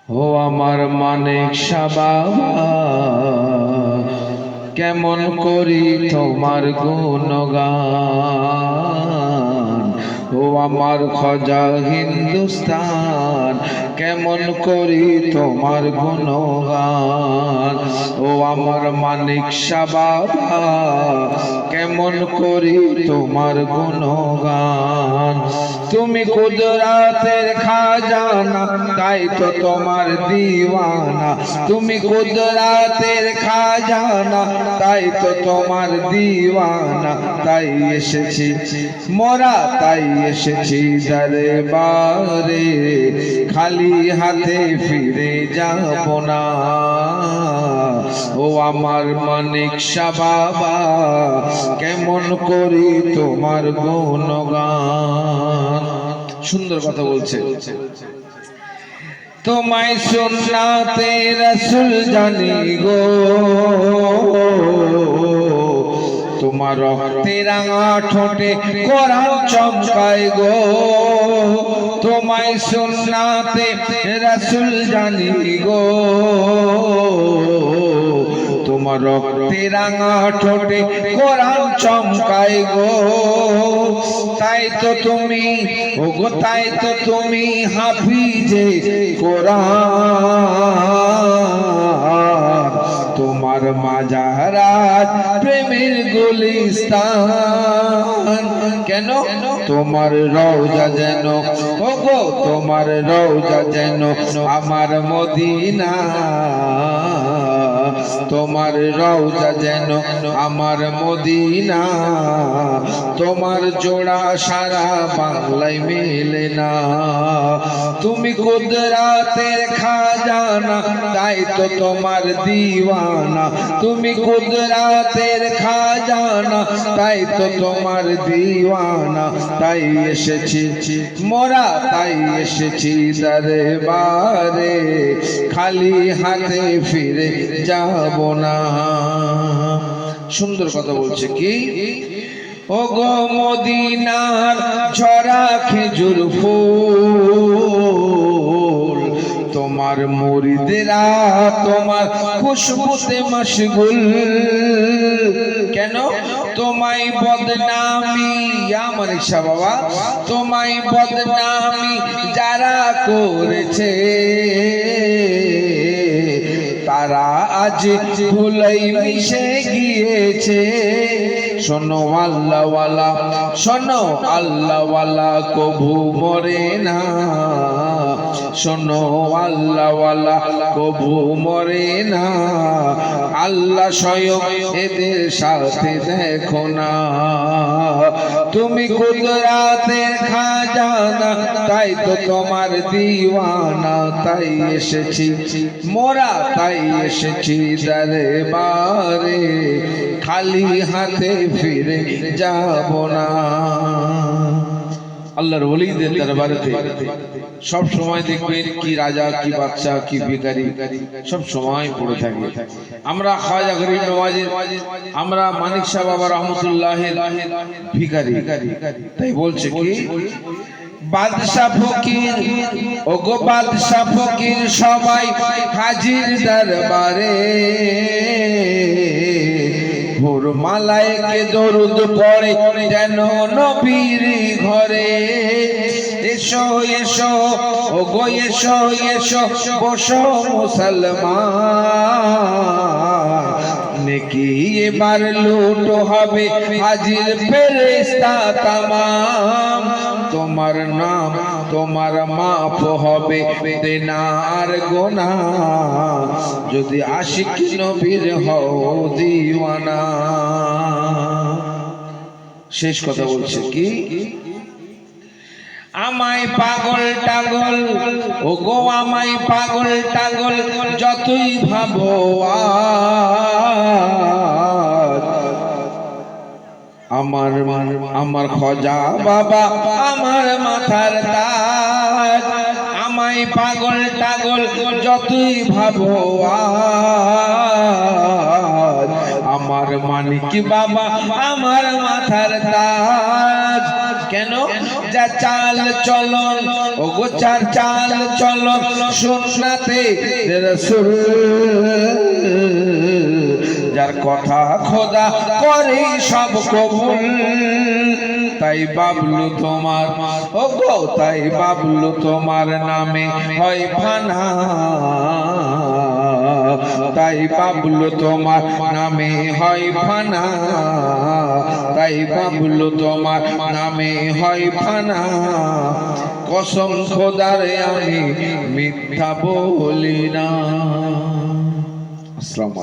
ও আমার মানিক শাহ বাবা, কেমন করি তোমার গুণগান। ও আমার খাজা হিন্দুস্তান, কেমন করি তোমার গুণগান। ও আমার মানিক শাহ বাবা, কেমন করি তোমার গুণগান। তুমি কুদরতের খাজানা, তাই তো তোমার দিওয়ানা। তুমি কুদরতের খাজানা, তাই তো তোমার দিওয়ানা। তাই এসেছি মোরা, তাই এসেছি দরবারে, খালি হাতে ফিরে যাব না। ও আমার মানিক শাহ বাবা, কেমন করি তোমার গুণগান। সুন্দর কথা বলছে। তোমায় সুন্নাতে রাসূল জানি গো, তোমার রক্তে রাঙা ঠোঁটে কোরআন চমকায় গো। তোমায় সুন্নাতে রাসূল জানি গো, তোমার রক্তে রাঙা ঠোঁটে কোরআন চমকায় গো। তাই তো তুমি ওগো, তাই তো তুমি হাফিজে কোরআন। তোমার মাজারাত প্রেমের গুলিস্তান। কেন? তোমার রওজা যেন ওগো, তোমার রওজা যেন আমার মদিনা। তোমার রওজা যেন আমার মদিনা। তোমার জোড়া সারা বাংলায় মেলে না। তুমি কুদরতের খাজানা, তাই তো তোমার দিওয়ানা। তুমি কুদরতের খাজানা, তাই তো তোমার দিওয়ানা। তাই এসেছি মোরা, তাই এসেছি দরবারে, খালি হাতে ফিরে যাব না। সুন্দর কথা বলছে কি, ও গো মদিনার ঝরা খেজুর ফুল, তোমার মুরিদেরা তোমার খুশবুতে মশগুল। কেন? তোমায় বদনামি আমার শাহ বাবা, তোমায় বদনামি যারা করেছে, তারা আজ ভুলেই মিশে গিয়েছে। শোনো আল্লাহওয়ালা, শোনো আল্লাহওয়ালা কবু মরে না। শোনো আল্লাহওয়ালা কবু মরে না। আল্লাহ স্বয়ং এদের সাথে দেখো না। তুমি কুদরতের খাজানা, তাই তো তোমার দিওয়ানা। তাই এসেছি মোরা, তাই এসেছি দরবারে, খালি হাতে ফিরে যাব না। আল্লাহর ওলিদের দরবারেতে সব সময় দেখবেন কি রাজা, কি বাদশা, কি ভিখারি সব সময় পড়ে থাকে। আমরা খাজা গরিব নওয়াজের, আমরা মানিক শাহ বাবা রহমতুল্লাহের ভিখারি। তাই বলছে কি, বাদশা ফকির ওগো বাদশা ফকির সবাই হাজির দরবারে। ভোর মালায়েকে দরুদ পড়ে যেন নবীর ঘরে। এসো এসো ওগো এসো এসো, বসো মুসলমান। নেকি এবার লুট হবে, হাজির ফেরেশতা তামাম। তোমার নাম তোমার মাপ হবে দেনার গোনাহ, যদি আশিক নবীর হও দিওয়ানা। শেষ কথা বলছে কি, আমায় পাগল টাগল ওগো, আমায় পাগল টাগল যতই ভাবো আমার আমার খাজা বাবা আমার মাথার তাজ। আমায় পাগল টাগল যতই ভাবো আমার মানিক বাবা আমার মাথার তাজ। কেন যা চাল চলন ও গোচার চাল চলন সুন্নাতে রাসূল যার কথা খোদা করে সব কবুল তাই বাবলু তোমার ও গো তাই বাবলু তোমার নামে হয় ফানা তাই বাবলু তোমার নামে হয় ফানা তাই বাবলু তোমার নামে হয় ফানা কসম খোদারে আমি মিথ্যা বলি না। আসসালামু আলাইকুম।